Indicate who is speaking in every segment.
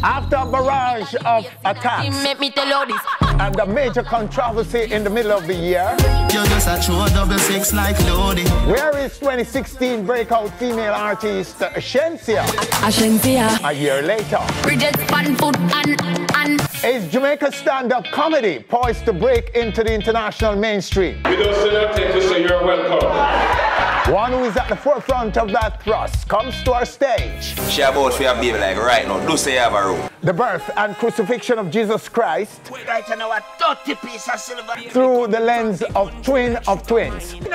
Speaker 1: After a barrage of attacks and a major controversy in the middle of the year, where is 2016 breakout female artist Shenseea? A year later, is Jamaican stand-up comedy poised to break into the international mainstream?
Speaker 2: We don't still not take to say you're welcome.
Speaker 1: One who is at the forefront of that thrust comes to our stage.
Speaker 3: She about for your baby like right now. Do say you have a room.
Speaker 1: The birth and crucifixion of Jesus Christ
Speaker 3: Right now, a 30 piece of silver.
Speaker 1: through the lens of twin of twins. And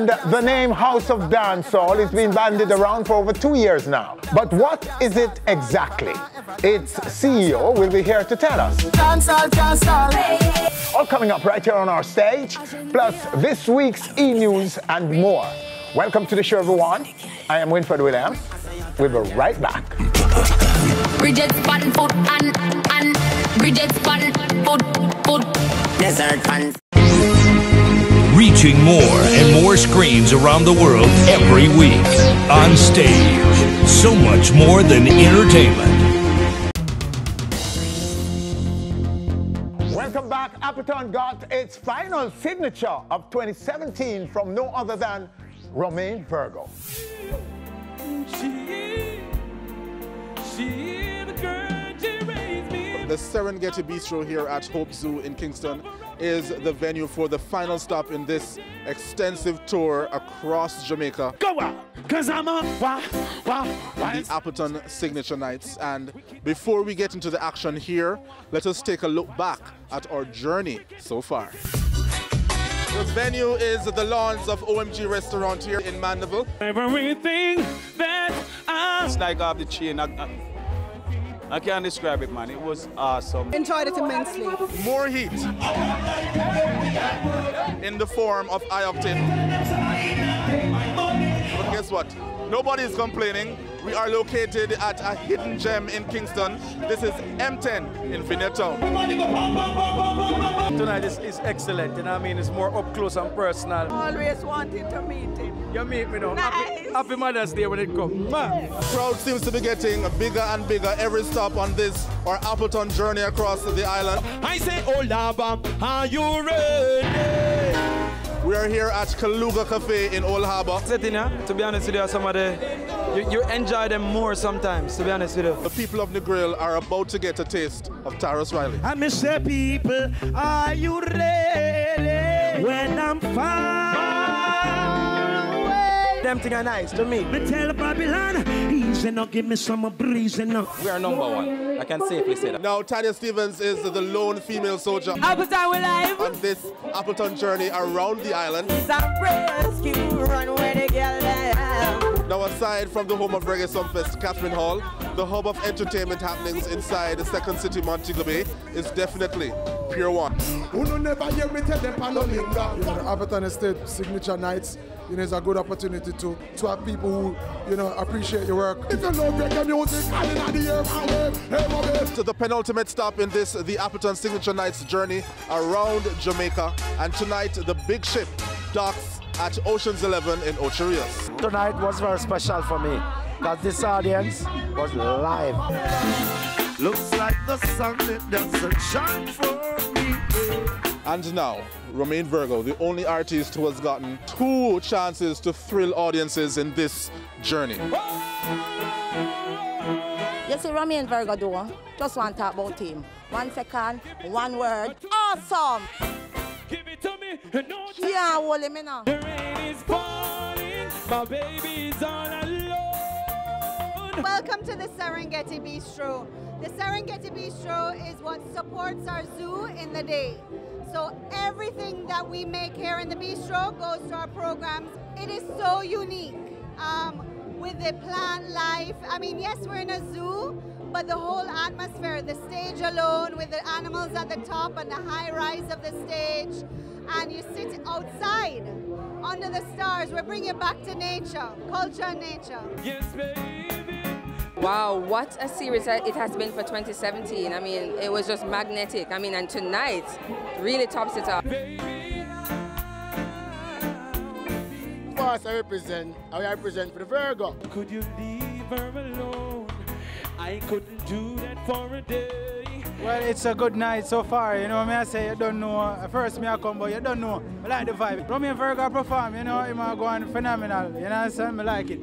Speaker 1: the name House of Dancehall is being bandied around for over 2 years now. But what is it exactly? Its CEO will be here to tell us. All coming up right here on our stage, plus this week's Enews and more. Welcome to the show, everyone. I am Winfred Williams. We'll be right back.
Speaker 4: Bridget fun food and Bridget fun food desert fun.
Speaker 5: Reaching more and more screens around the world every week. Onstage, so much more than entertainment.
Speaker 1: Welcome back. Appleton got its final signature of 2017 from no other than Romain Virgo.
Speaker 6: The Serengeti Bistro here at Hope Zoo in Kingston is the venue for the final stop in this extensive tour across Jamaica.
Speaker 7: Go out, cause I'm a
Speaker 6: The Appleton Signature Nights. And before we get into the action here, let us take a look back at our journey so far. The venue is the lawns of OMG Restaurant here in Mandeville.
Speaker 7: everything that
Speaker 8: It's like off the chain. I can't describe it, man. It was awesome.
Speaker 9: Enjoyed it immensely.
Speaker 6: More heat in the form of Octane. But guess what? Nobody is complaining. We are located at a hidden gem in Kingston. This is M10 in Finetown.
Speaker 8: Tonight is excellent, you know what I mean? It's more up close and personal.
Speaker 9: Always wanted to meet him.
Speaker 8: You meet me now.
Speaker 9: Nice.
Speaker 8: Happy Mother's Day when it comes. Man.
Speaker 6: Crowd seems to be getting bigger and bigger every stop on this, our Appleton journey across the island.
Speaker 7: I say, oh Laba, are you ready?
Speaker 6: We are here at Kaluga Cafe in Old Harbour.
Speaker 8: Sitting here, to be honest with you, some of the you enjoy them more sometimes, to be honest with you.
Speaker 6: The people of the grill are about to get a taste of Taros Riley.
Speaker 7: I miss the people, are you ready? When I'm far away.
Speaker 8: Them things are nice to me.
Speaker 7: Me tell Babylon, easy now, give me some breeze now.
Speaker 8: We are number one. I can safely say that.
Speaker 6: Now Tanya Stevens is the lone female soldier
Speaker 9: Appleton we live.
Speaker 6: on this Appleton journey around the island.
Speaker 9: Rescue, run where the girl down.
Speaker 6: Now aside from the home of Reggae Sumfest, Catherine Hall, the hub of entertainment happenings inside the Second City Montego Bay is definitely Pier 1.
Speaker 10: The Appleton Estate Signature Nights, is a good opportunity to have people who, appreciate your work. If you love reggae music,
Speaker 6: To the penultimate stop in this, the Appleton Signature Nights journey around Jamaica. And tonight, the big ship docks at Ocean's 11 in Ocho Rios.
Speaker 8: Tonight was very special for me, because this audience was live.
Speaker 7: Looks like the sun that doesn't shine for me.
Speaker 6: And now, Romain Virgo, the only artist who has gotten 2 chances to thrill audiences in this journey.
Speaker 9: You see Romain Virgo do? Just want to talk about him. 1 second, 1 word. Awesome!
Speaker 7: Give it to me, no
Speaker 9: Yeah, hold him now.
Speaker 7: the rain is falling, my baby's all alone.
Speaker 11: Welcome to the Serengeti Bistro. The Serengeti Bistro is what supports our zoo in the day. So everything that we make here in the bistro goes to our programs. It is so unique with the plant life. I mean, yes, we're in a zoo, but the whole atmosphere, the stage alone with the animals at the top and the high rise of the stage, and you sit outside under the stars. We're bringing back to nature, culture and nature.
Speaker 7: Yes, baby.
Speaker 12: Wow, what a series it has been for 2017. I mean, it was just magnetic. I mean, and tonight really tops it up.
Speaker 10: For us, I represent for the Virgo.
Speaker 7: Could you leave her alone? I couldn't do that for a day.
Speaker 13: Well, it's a good night so far, you know. Me I say you don't know. At first me I come, but you don't know. I like the vibe. Romy and Virgo perform, you know. Him are going phenomenal. You know what I'm saying? I like it.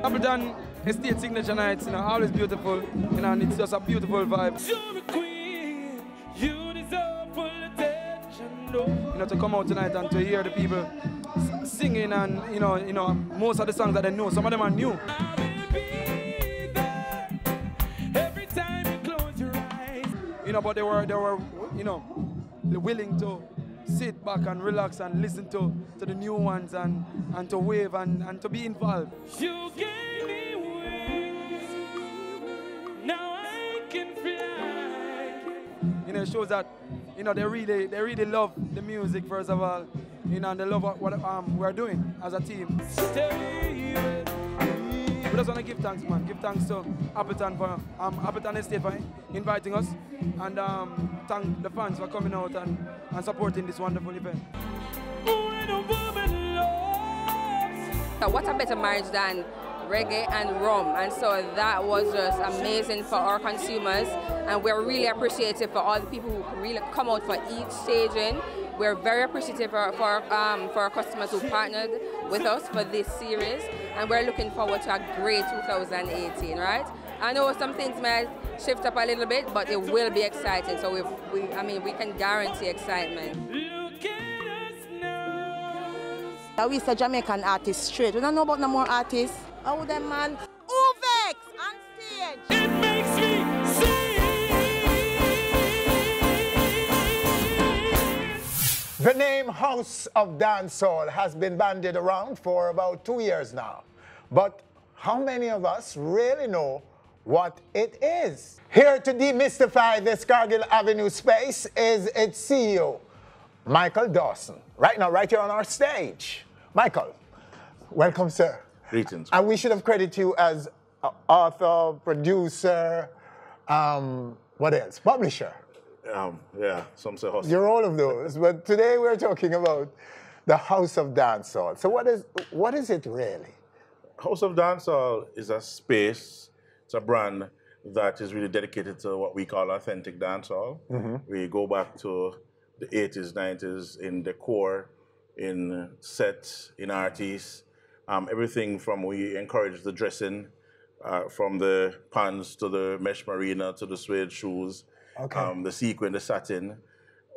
Speaker 14: Appleton Estate Signature Nights, you know, always beautiful, you know, and it's just a beautiful vibe.
Speaker 7: You're a queen, you deserve full attention. No.
Speaker 14: You know, to come out tonight and to hear the people singing, and you know, most of the songs that they know, some of them are new.
Speaker 7: Every time you close your eyes.
Speaker 14: You know, but they were, you know, willing to sit back and relax and listen to the new ones and to wave and to be involved.
Speaker 7: You gave me wings, now I can fly.
Speaker 14: You know, it shows that, you know, they really love the music, first of all, you know, and they love what we're doing as a team. We just want to give thanks, man. Give thanks to Appleton for Appleton Estate for inviting us, and thank the fans for coming out and supporting this wonderful event.
Speaker 12: What a better marriage than reggae and rum, and so that was just amazing for our consumers, and we're really appreciative for all the people who really come out for each staging. We're very appreciative for our customers who partnered with us for this series, and we're looking forward to a great 2018, right? I know some things might shift up a little bit, but it will be exciting, so we can guarantee excitement.
Speaker 9: We say Jamaican artists straight. We don't know about no more artists. Oh, them man. Uvex on stage.
Speaker 7: It makes me sing.
Speaker 1: The name House of Dancehall has been bandied around for about 2 years now. But how many of us really know what it is? Here to demystify this Cargill Avenue space is its CEO, Michael Dawson. Right now, right here on our stage. Michael, welcome, sir.
Speaker 15: Greetings.
Speaker 1: And we should have credited you as author, producer, what else? Publisher.
Speaker 15: Yeah, some say hustle.
Speaker 1: You're all of those, but today we're talking about the House of Dancehall. So what is it really?
Speaker 15: House of Dancehall is a space, it's a brand that is really dedicated to what we call authentic dancehall.
Speaker 1: Mm-hmm.
Speaker 15: We go back to the 80s, 90s in decor, in sets, in artists, everything from we encourage the dressing, from the pants to the mesh marina to the suede shoes,
Speaker 1: okay.
Speaker 15: The sequin, the satin,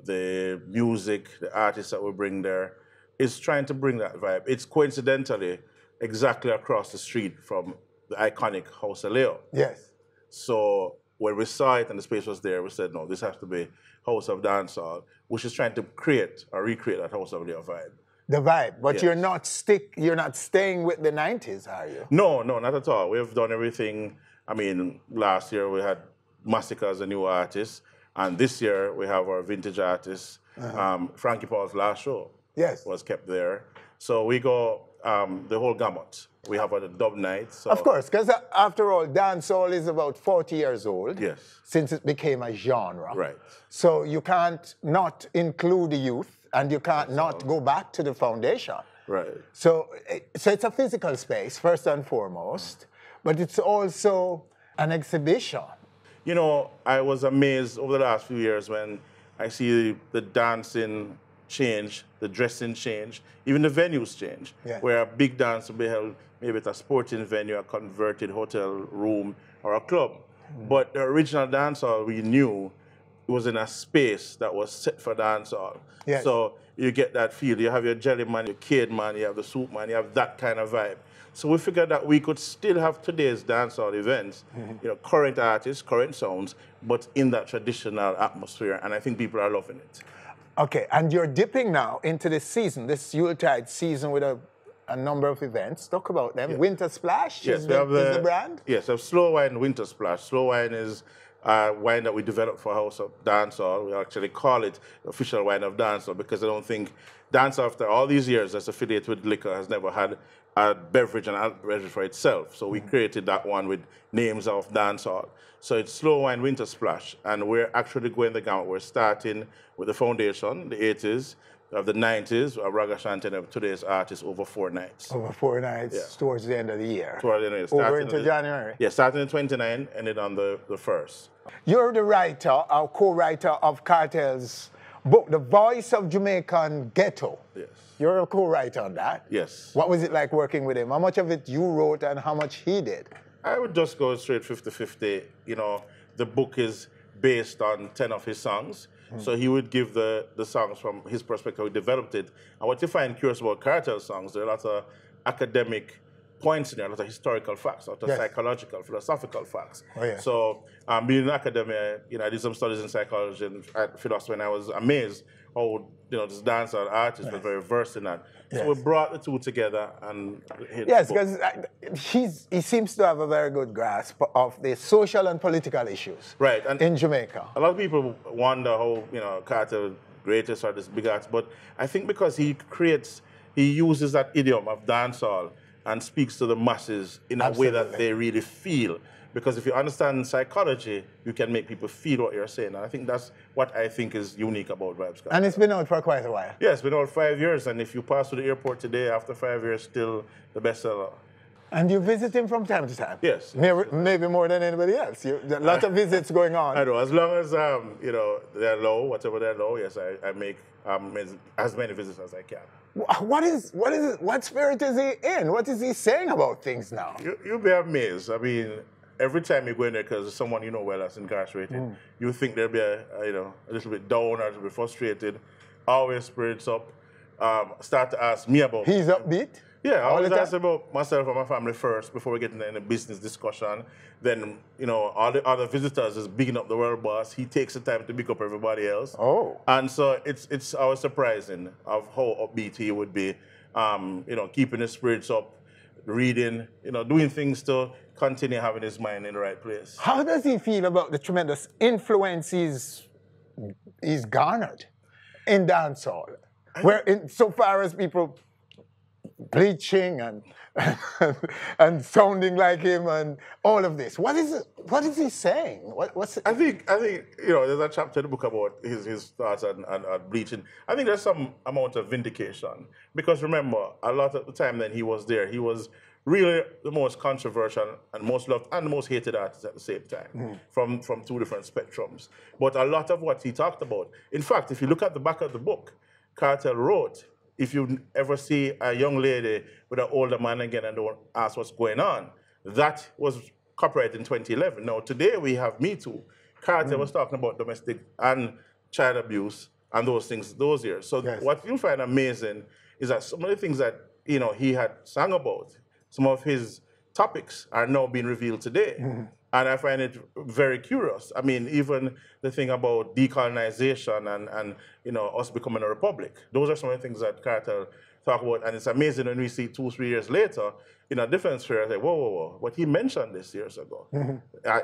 Speaker 15: the music, the artists that we bring there. It's trying to bring that vibe. It's coincidentally exactly across the street from the iconic House of C.E.O.
Speaker 1: Yes.
Speaker 15: So when we saw it and the space was there, we said, no, this has to be House of Dancehall, which is trying to create or recreate that House of C.E.O. vibe.
Speaker 1: The vibe, but
Speaker 15: Yes.
Speaker 1: you're not staying with the 90s, are you?
Speaker 15: No, not at all. We've done everything. I mean, last year we had Massacre as a new artist, and this year we have our vintage artist. Frankie Paul's last show was kept there. So we go the whole gamut. We have a dub night. So.
Speaker 1: Of course, because after all, dancehall is about 40 years old.
Speaker 15: Yes.
Speaker 1: Since it became a genre.
Speaker 15: Right.
Speaker 1: So you can't not include the youth, and you can't not go back to the foundation.
Speaker 15: Right.
Speaker 1: So it's a physical space, first and foremost, but it's also an exhibition.
Speaker 15: You know, I was amazed over the last few years when I see the dancing change, the dressing change, even the venues change.
Speaker 1: Yeah.
Speaker 15: Where a big dance will be held maybe at a sporting venue, a converted hotel room, or a club. But the original dancehall we knew was in a space that was set for dancehall.
Speaker 1: Yes.
Speaker 15: So you get that feel. You have your jelly man, your kid man, you have the soup man, you have that kind of vibe. So we figured that we could still have today's dancehall events, you know, current artists, current sounds, but in that traditional atmosphere, and I think people are loving it.
Speaker 1: Okay, and you're dipping now into this season, this Yuletide season with a number of events. Talk about them.
Speaker 15: Yes.
Speaker 1: Winter Splash
Speaker 15: Yes,
Speaker 1: is
Speaker 15: we have
Speaker 1: the brand?
Speaker 15: Yes, we have Slow Wine Winter Splash. Slow Wine is wine that we developed for House of Dancehall. We actually call it the official wine of dancehall because I don't think dancehall, after all these years that's affiliated with liquor, has never had a beverage and adult beverage for itself. So we created that one with names of dancehall. So it's Slow Wine Winter Splash, and we're actually going the gamut. We're starting with the foundation, the 80s, of the 90s, Raga Shantin of today's artists over 4 nights.
Speaker 1: Over 4 nights towards the end of the year.
Speaker 15: Towards the end of the year.
Speaker 1: Over into January.
Speaker 15: Yeah, starting in 29, ended on the 1st.
Speaker 1: You're the writer, or co-writer of Kartel's book, The Voice of Jamaican Ghetto.
Speaker 15: Yes.
Speaker 1: You're a co-writer on that.
Speaker 15: Yes.
Speaker 1: What was it like working with him? How much of it you wrote and how much he did?
Speaker 15: I would just go straight 50-50. You know, the book is based on 10 of his songs. So he would give the songs from his perspective, he developed it. And what you find curious about Kartel's songs, there are lots of academic points in there, a lot of historical facts, a lot of psychological, philosophical facts.
Speaker 1: Oh, yeah.
Speaker 15: So being an academia, you know, I did some studies in psychology and philosophy, and I was amazed how, you know, this dancer and artist was very versed in that. So we brought the two together and
Speaker 1: yes, because he seems to have a very good grasp of the social and political issues in Jamaica.
Speaker 15: A lot of people wonder how, you know, Kartel greatest or this big artist, but I think because he uses that idiom of dancehall and speaks to the masses in a way that they really feel. Because if you understand psychology, you can make people feel what you're saying. And I think that's what I think is unique about Vibes Kartel.
Speaker 1: And it's been out for quite a while.
Speaker 15: Yeah, it's been out 5 years. And if you pass through the airport today, after 5 years, still the bestseller.
Speaker 1: And you visit him from time to time?
Speaker 15: Yes.
Speaker 1: Maybe more than anybody else. A lot of visits going on.
Speaker 15: I know. As long as, you know, they're low, whatever they're low, yes, I make as many visits as I can.
Speaker 1: What spirit is he in? What is he saying about things now?
Speaker 15: You'll be amazed. I mean, every time you go in there, because someone you know well that's incarcerated, you think they'll be a little bit down or a little bit frustrated. Always spirits up. Start to ask me about.
Speaker 1: He's upbeat?
Speaker 15: Yeah, I always ask about myself and my family first before we get into any business discussion. Then, you know, all the other visitors is bigging up the world boss. He takes the time to big up everybody else.
Speaker 1: Oh.
Speaker 15: And so it's always surprising of how upbeat he would be. You know, keeping his spirits up, reading, you know, doing things to continue having his mind in the right place.
Speaker 1: How does he feel about the tremendous influence he's garnered in dancehall? So far as people bleaching and sounding like him and all of this. What is he saying? What's it?
Speaker 15: I think you know, there's a chapter in the book about his thoughts on bleaching. I think there's some amount of vindication. Because remember, a lot of the time that he was there, he was really the most controversial and most loved and most hated artist at the same time, from two different spectrums. But a lot of what he talked about, in fact, if you look at the back of the book, Kartel wrote, if you ever see a young lady with an older man again and don't ask what's going on, that was copyrighted in 2011. Now, today we have Me Too. Kartel was talking about domestic and child abuse and those things those years. So what you'll find amazing is that some of the things that, you know, he had sung about, some of his topics are now being revealed today. And I find it very curious. I mean, even the thing about decolonization and you know, us becoming a republic. Those are some of the things that Kartel talk about. And it's amazing when we see 2-3 years later, in a different sphere, I say, whoa. But he mentioned this years ago.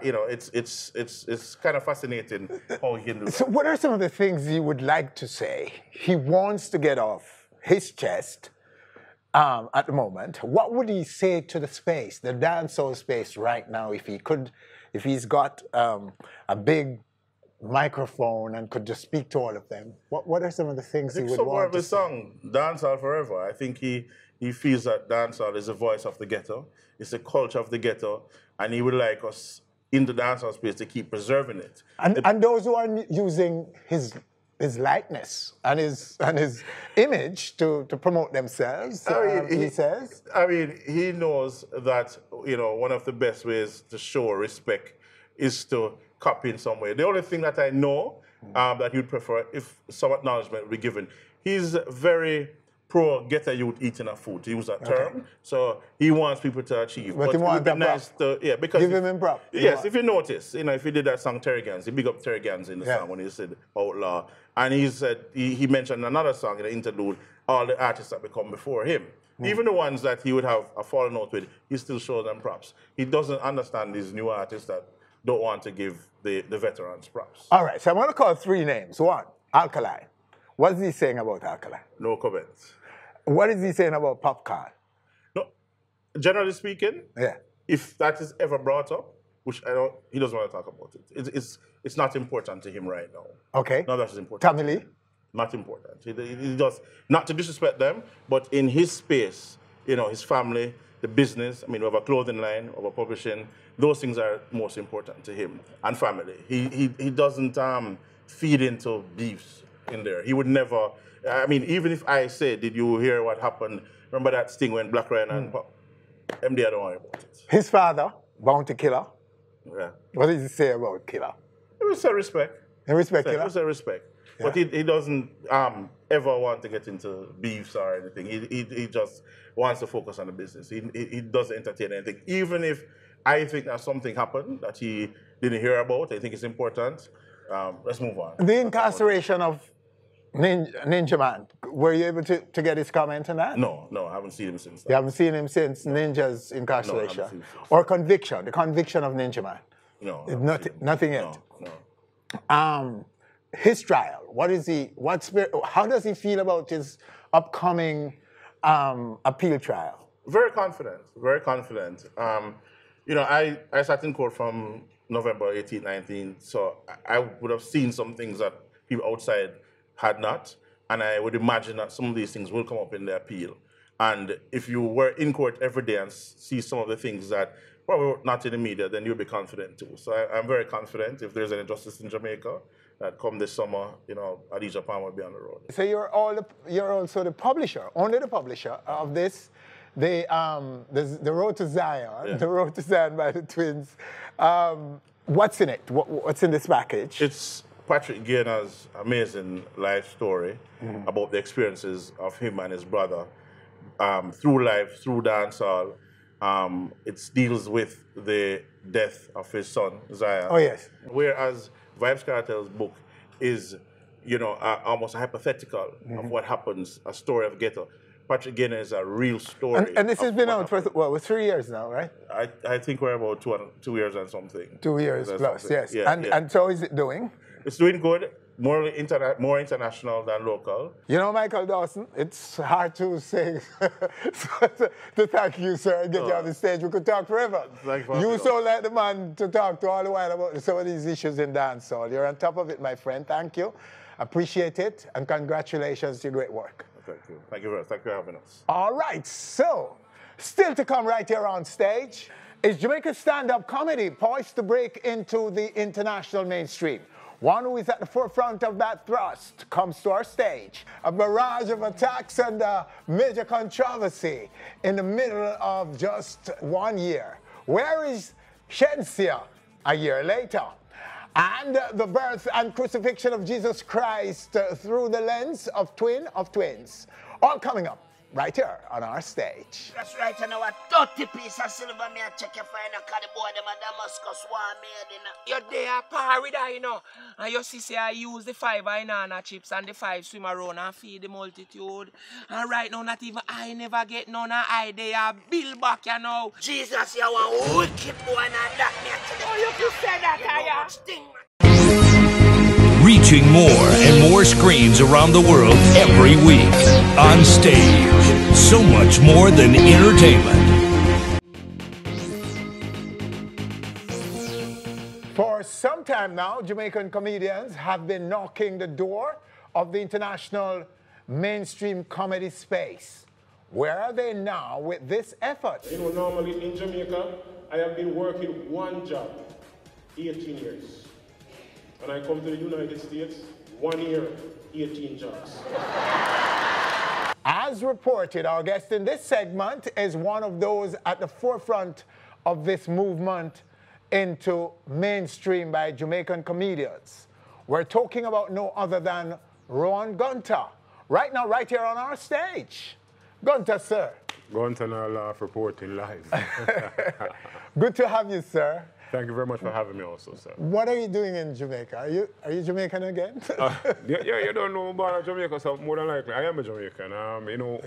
Speaker 15: You know, it's kind of fascinating how he can do that.
Speaker 1: So what are some of the things he would like to say? He wants to get off his chest at the moment. What would he say to the space, the dancehall space right now, if he's got a big microphone and could just speak to all of them? What are some of the things he would want to say?
Speaker 15: I think song, Dancehall Forever, I think he feels that dancehall is the voice of the ghetto, it's the culture of the ghetto, and he would like us in the dancehall space to keep preserving it.
Speaker 1: And those who are using his likeness and his image to promote themselves, he says.
Speaker 15: I mean, he knows that, you know, one of the best ways to show respect is to copy in some way. The only thing that I know that he'd prefer, if some acknowledgement would be given, he's very pro get a youth eating a food, to use that term. So he wants people to achieve.
Speaker 1: But it would be nice
Speaker 15: to, because
Speaker 1: give him in prop.
Speaker 15: Yes, if you notice, you know, if he did that song Terry Gans, he big up Terry Gans in the song when he said outlaw. And he said, he mentioned another song in the interlude, all the artists that become before him. Even the ones that he would have a fallen out with, he still shows them props. He doesn't understand these new artists that don't want to give the veterans props.
Speaker 1: All right, so I'm going to call 3 names. 1, Alkali. What is he saying about Alkali?
Speaker 15: No comments.
Speaker 1: What is he saying about Popcorn?
Speaker 15: No, generally speaking, if that is ever brought up, which he doesn't want to talk about it. It's not important to him right now.
Speaker 1: Okay.
Speaker 15: No, that's important.
Speaker 1: Tammy Lee?
Speaker 15: not important. He just, not to disrespect them, but in his space, you know, his family, the business, I mean, we have a clothing line, we have a publishing, those things are most important to him, and family. He doesn't feed into beefs in there. He would never, I mean, even if I say, did you hear what happened? Remember that sting when Black Ryan and MD, I don't worry about it.
Speaker 1: His father, Bounty Killer.
Speaker 15: Yeah.
Speaker 1: What did he say about Killer?
Speaker 15: It was a respect.
Speaker 1: A respect,
Speaker 15: It
Speaker 1: Killer?
Speaker 15: was a respect.
Speaker 1: Yeah.
Speaker 15: But he doesn't ever want to get into beefs or anything. He just wants to focus on the business. He doesn't entertain anything. Even if I think that something happened that he didn't hear about, I think it's important. Let's move on.
Speaker 1: The incarceration of Ninja Man, were you able to get his comment on that?
Speaker 15: No, I haven't seen him since.
Speaker 1: You haven't seen him since Ninja's incarceration?
Speaker 15: No, I haven't seen him since.
Speaker 1: Or conviction, the conviction of Ninja Man?
Speaker 15: No.
Speaker 1: Nothing yet?
Speaker 15: No.
Speaker 1: His trial, how does he feel about his upcoming appeal trial?
Speaker 15: Very confident, very confident. You know, I sat in court from November 18, 19, so I would have seen some things that people outside had not, and I would imagine that some of these things will come up in the appeal. And if you were in court every day and see some of the things that probably not in the media, then you'll be confident too. So I'm very confident if there's any justice in Jamaica, that come this summer, you know, Adidja Palm will be on the road.
Speaker 1: So you're also the publisher, only the publisher of this, the Road to Zion, the Road to Zion by the Twins. What's in it? What's in this package?
Speaker 15: It's Patrick Gainer's amazing life story about the experiences of him and his brother through life, through dancehall. It deals with the death of his son, Zion.
Speaker 1: Oh, yes.
Speaker 15: Whereas Vybz Kartel's book is, you know, almost a hypothetical of what happens, a story of ghetto. Patrick Gainer is a real story.
Speaker 1: And this has been out for, 3 years now, right?
Speaker 15: I think we're about 2 years and something.
Speaker 1: 2 years plus,
Speaker 15: something.
Speaker 1: yes.
Speaker 15: Yeah,
Speaker 1: And so is it doing?
Speaker 15: It's doing good, more international than local.
Speaker 1: You know, Michael Dawson, it's hard to say, to thank you, sir, and get you on the stage. We could talk forever. You so like the man to talk to all the while about some of these issues in dancehall. You're on top of it, my friend. Thank you. Appreciate it, and congratulations to your great work.
Speaker 15: Thank you. Thank you for having us.
Speaker 1: All right, so, still to come right here on stage is Jamaican stand-up comedy poised to break into the international mainstream. One who is at the forefront of that thrust comes to our stage. A barrage of attacks and major controversy in the middle of just 1 year. Where is Shenseea a year later? And the birth and crucifixion of Jesus Christ through the lens of twins. All coming up right here on our stage.
Speaker 3: That's right, I know a 30 piece of silver, me I check your fine, I cut the boy, them a Damascus war made, you know. You're there, parry that, you know. And you see, I use the 5 banana chips and the 5 swim around and feed the multitude. And right now, not even I never get none of I, they are bill back, you know. Jesus, you are a wicked boy, and that me I tell you. Oh, you said that,
Speaker 5: Reaching more and more screens around the world every week. On stage, so much more than entertainment.
Speaker 1: For some time now, Jamaican comedians have been knocking the door of the international mainstream comedy space. Where are they now with this effort?
Speaker 2: You know, normally in Jamaica, I have been working one job, 18 years. When I come to the United States, 1 year, 18 jobs.
Speaker 1: As reported, our guest in this segment is one of those at the forefront of this movement into mainstream by Jamaican comedians. We're talking about no other than Gunter. Right now, right here on our stage. Gunter, sir.
Speaker 16: Gunter now laugh reporting live.
Speaker 1: Good to have you, sir.
Speaker 16: Thank you very much for having me also, sir.
Speaker 1: What are you doing in Jamaica? Are you Jamaican again?
Speaker 16: Yeah, you don't know about Jamaica, so more than likely, I am a Jamaican. You know,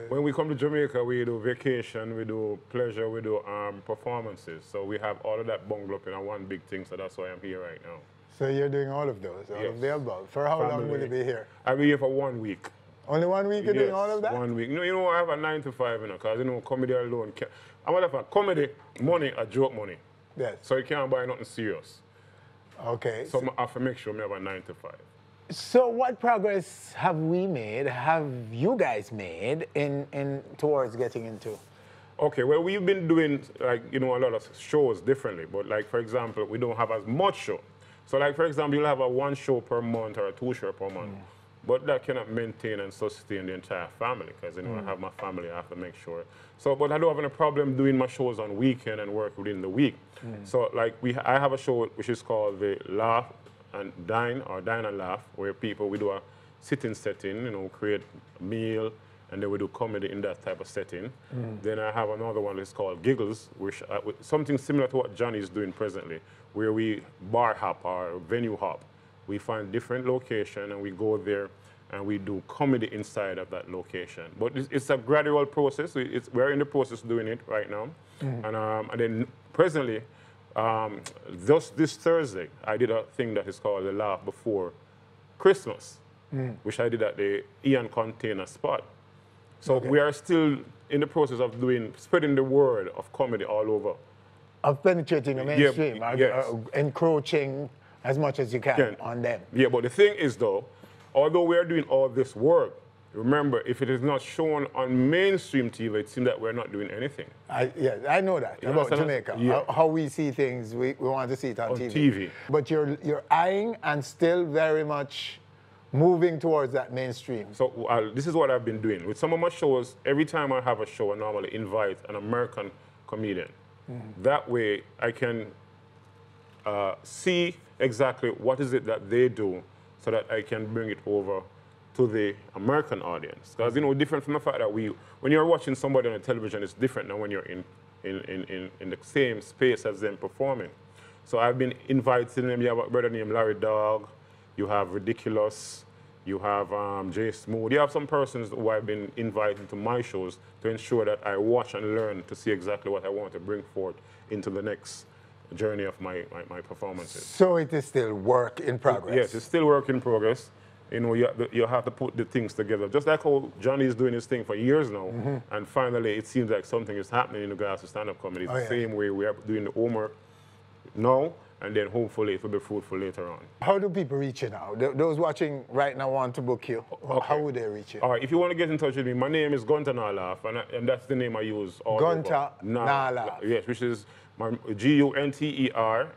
Speaker 16: when we come to Jamaica, we do vacation, we do pleasure, we do performances. So we have all of that bundled up in one big thing, so that's why I'm here right now.
Speaker 1: So you're doing all of those, all of the above. For how long will you be here?
Speaker 16: I'll be here for 1 week.
Speaker 1: Only 1 week you're doing all of that?
Speaker 16: 1 week. You know, I have a 9 to 5, you know, because, you know, comedy alone. I'm going to have comedy, money, a joke money.
Speaker 1: Yes.
Speaker 16: So you can't buy nothing serious.
Speaker 1: Okay.
Speaker 16: So I have to make sure I have a 9 to 5.
Speaker 1: So what progress have we made, have you guys made in towards getting into?
Speaker 16: Okay, well, we've been doing, like, you know, a lot of shows differently. But, like, for example, we don't have as much show. So, like, for example, you'll have a 1 show per month or a 2 shows per month. But that cannot maintain and sustain the entire family because, you know, I have my family, I have to make sure. So, but I don't have any problem doing my shows on weekend and work within the week. So, like, I have a show which is called the Laugh and Dine, or Dine and Laugh, where we do a sitting setting, you know, create a meal, and then we do comedy in that type of setting. Then I have another one that's called Giggles, which something similar to what Johnny is doing presently, where we bar hop or venue hop. We find different location and we go there and we do comedy inside of that location. But it's a gradual process. We're in the process of doing it right now. And then presently, just this Thursday, I did a thing that is called the Laugh Before Christmas, which I did at the Ian Container spot. So we are still in the process of spreading the word of comedy all over.
Speaker 1: Of penetrating the mainstream,
Speaker 16: yes.
Speaker 1: encroaching as much as you can on them.
Speaker 16: Yeah, but the thing is, though, although we are doing all this work, remember, if it is not shown on mainstream TV, it seems that we're not doing anything.
Speaker 1: I know that about Jamaica.
Speaker 16: Yeah.
Speaker 1: How we see things, we want to see it on TV.
Speaker 16: TV.
Speaker 1: But you're eyeing and still very much moving towards that mainstream.
Speaker 16: So this is what I've been doing. With some of my shows, every time I have a show, I normally invite an American comedian. That way, I can see exactly what is it that they do so that I can bring it over to the American audience. Because, you know, different from the fact that when you're watching somebody on the television, it's different than when you're in the same space as them performing. So I've been inviting them. You have a brother named Larry Dog, you have Ridiculous, you have Jay Smooth. You have some persons who I've been inviting to my shows to ensure that I watch and learn to see exactly what I want to bring forth into the next journey of my performances.
Speaker 1: So it is still work in progress?
Speaker 16: Yes, it's still work in progress. You know, you have to put the things together. Just like how Johnny is doing his thing for years now, and finally it seems like something is happening in regards to stand-up comedy. It's the same way we are doing the homework now, and then hopefully it will be fruitful later on.
Speaker 1: How do people reach you now? Those watching right now want to book you. How would they reach you?
Speaker 16: All right, if you want to get in touch with me, my name is Gunter Nalaaf, and that's the name I use all
Speaker 1: Gunter
Speaker 16: over.
Speaker 1: Nalaaf.
Speaker 16: Yes, which is my Gunter Nalaugh.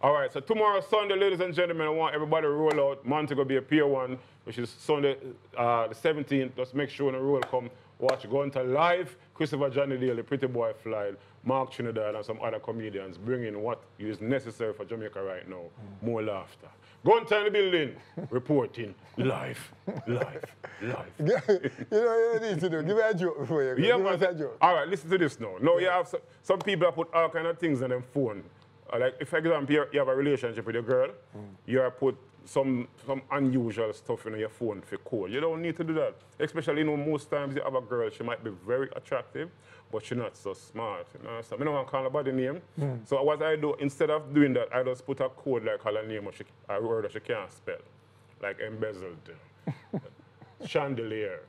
Speaker 16: All right, so tomorrow, Sunday, ladies and gentlemen, I want everybody to roll out Montego Bay Pier 1, which is Sunday the 17th. Just make sure when the roll come, watch Gunter live, Christopher Johnny Daly, Pretty Boy Fly, Mark Trinidad, and some other comedians bringing what is necessary for Jamaica right now, more laughter. Gunter in the building, reporting live.
Speaker 1: You know what you need to do? Give me a joke before you go.
Speaker 16: Yeah,
Speaker 1: Give us a joke.
Speaker 16: All right, listen to this now. Now you have some people that put all kind of things on their phone. Like, if, for example, you have a relationship with a girl, you have put some unusual stuff in your phone for call. You don't need to do that. Especially, you know, most times you have a girl, she might be very attractive, but she's not so smart. You know? So I don't want to call her by the name. So what I do, instead of doing that, I just put a code like her name, or a word that she can't spell. Like embezzled, chandelier,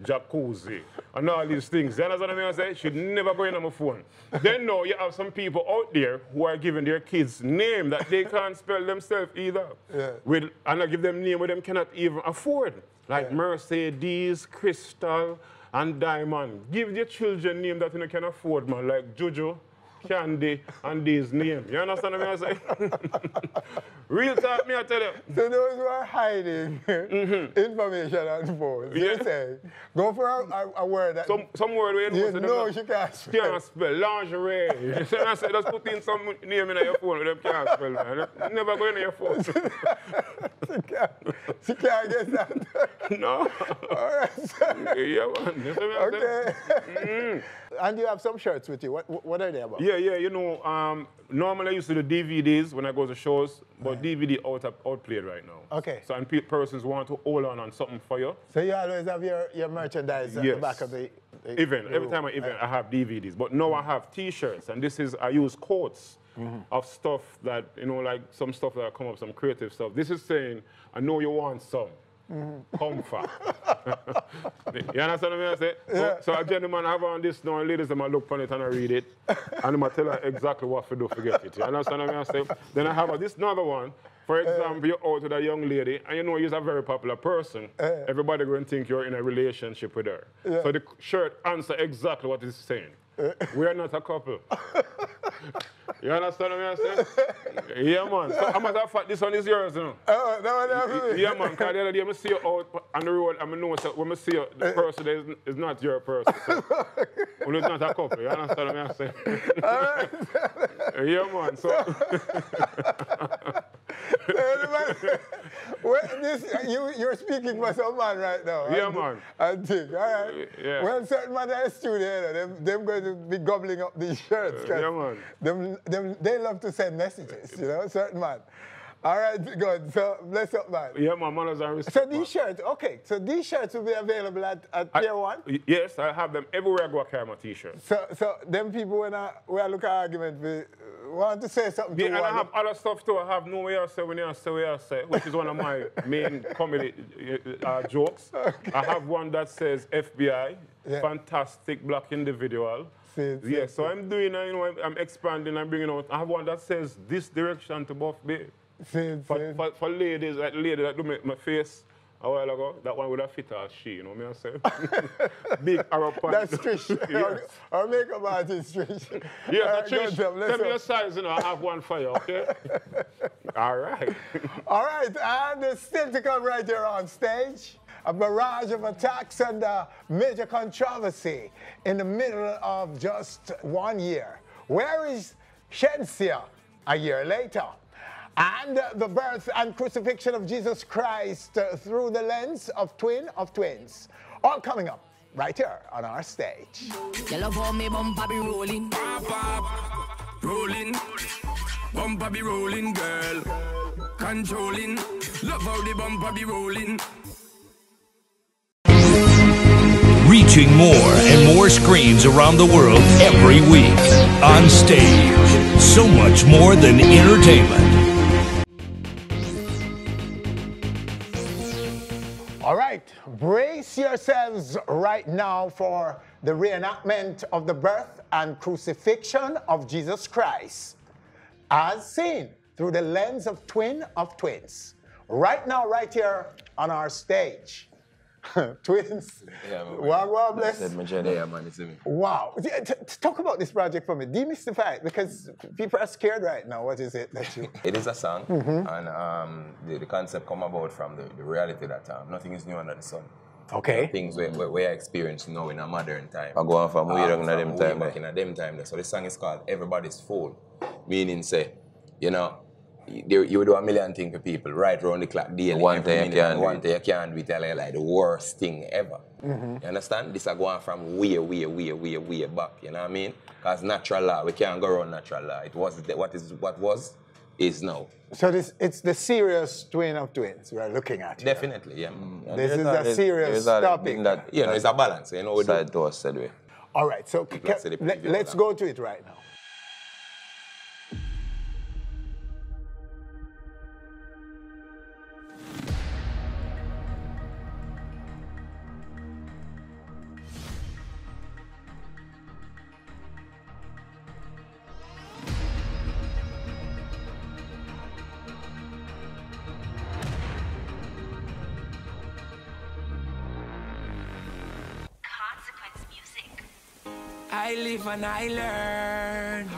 Speaker 16: jacuzzi, and all these things. You understand what I say? She'd never go in on my phone. Then now you have some people out there who are giving their kids name that they can't spell themselves either. And I give them name where them cannot even afford. Like Mercedes, Crystal, and Diamond. Give your children name that you can afford, man, like Jojo, Candy, and these names. You understand what I say? Real talk, me I tell you.
Speaker 1: So those who are hiding information on phones, you say, go for a word that...
Speaker 16: Some word where
Speaker 1: you know she can't spell.
Speaker 16: Can't spell. Lingerie. So I say, just put in some name in your phone with them can't spell, man. Never go in your phone.
Speaker 1: She can't get that.
Speaker 16: No.
Speaker 1: All right.
Speaker 16: Yeah, man.
Speaker 1: Okay. And you have some shirts with you. What are they about?
Speaker 16: Yeah, you know, normally I used to do DVDs when I go to shows, but DVD outplayed right now.
Speaker 1: Okay.
Speaker 16: So and persons want to hold on something for you.
Speaker 1: So you always have your merchandise at the back of the
Speaker 16: event. Every time I event, I have DVDs. But now I have T-shirts, and I use quotes of stuff that, you know, like some stuff that come up, some creative stuff. This is saying, I know you want some. comfort. You understand what I say?
Speaker 1: Yeah.
Speaker 16: So a gentleman have on this now, and ladies, them look on it and I read it, and I tell her exactly what to do to get it. You understand what I say? Then I have this another one. For example, you're out with a young lady, and you know you're a very popular person. Everybody going to think you're in a relationship with her.
Speaker 1: Yeah.
Speaker 16: So the shirt answers exactly what it's saying. We are not a couple. You understand what I'm saying? Yeah, man. So, as a matter of fact, this one is yours, you know.
Speaker 1: Oh, that one
Speaker 16: Yeah, man. Because the other day, I see you out on the road, and I know that when I see you, the person is not your person. So, when it's not a couple, you understand what I'm saying?
Speaker 1: All right.
Speaker 16: Yeah, man. So.
Speaker 1: You're speaking for some man right now.
Speaker 16: Yeah, man.
Speaker 1: I think, all right.
Speaker 16: Yeah.
Speaker 1: Well, certain man in the studio, them going to be gobbling up these shirts.
Speaker 16: Yeah, man.
Speaker 1: They love to send messages, you know, certain man. All right, good. So, bless up, man.
Speaker 16: Yeah, my manners are respect.
Speaker 1: So these shirts, okay. So these shirts will be available at Pier 1?
Speaker 16: Yes, I have them everywhere I go. I carry my t-shirts.
Speaker 1: So them people when I look at argument, we want to say something to
Speaker 16: and
Speaker 1: one.
Speaker 16: I have other stuff too. I have No Way I Say When You Say What I Say, which is one of my main comedy jokes. Okay. I have one that says FBI, fantastic black individual. So I'm doing, you know, I'm expanding, I'm bringing out. I have one that says this direction to Buff Bay. For ladies, like the lady that do my face a while ago, that one would have fit as she, you know what I say? Big Arab pants.
Speaker 1: That's Trish.
Speaker 16: Yes.
Speaker 1: Our makeup artist, Trish.
Speaker 16: Yes, Trish, tell me your size, you know, I have one for you, okay? All right.
Speaker 1: All right, and still to come right here on stage. A barrage of attacks and major controversy in the middle of just 1 year. Where is Shenseea a year later? And the birth and crucifixion of Jesus Christ through the lens of twins. All coming up right here on our stage.
Speaker 4: You love how me bumper be rolling, rolling, bumper be rolling, girl, controlling. Love how the bumper be rolling.
Speaker 5: Reaching more and more screens around the world every week. On stage, so much more than entertainment.
Speaker 1: All right, brace yourselves right now for the reenactment of the birth and crucifixion of Jesus Christ, as seen through the lens of twins. Right now, right here on our stage. Twins.
Speaker 3: Yeah, man.
Speaker 1: Wow, bless.
Speaker 3: Yeah, man, it's me.
Speaker 1: Wow. Talk about this project for me. Demystify it, because people are scared right now. What is it that you...
Speaker 3: It is a song, and the concept come about from the reality that nothing is new under the sun.
Speaker 1: Okay.
Speaker 3: Things we are experiencing now in a modern time. I go on from way back in them time. So the song is called Everybody's Fool, meaning say, you know, you do a million things for people right around the clock daily. One day you can't be telling like the worst thing ever. You understand? This is going from way back, you know what I mean? Because natural law, we can't go around natural law. It was what was is now.
Speaker 1: So it's the serious twin of twins we're looking at here.
Speaker 3: Definitely, yeah.
Speaker 1: This is a serious topic.
Speaker 3: You know, it's a balance, you know.
Speaker 8: Side to us, said we.
Speaker 1: All right, so let's go to it right now.
Speaker 4: I live and I learn.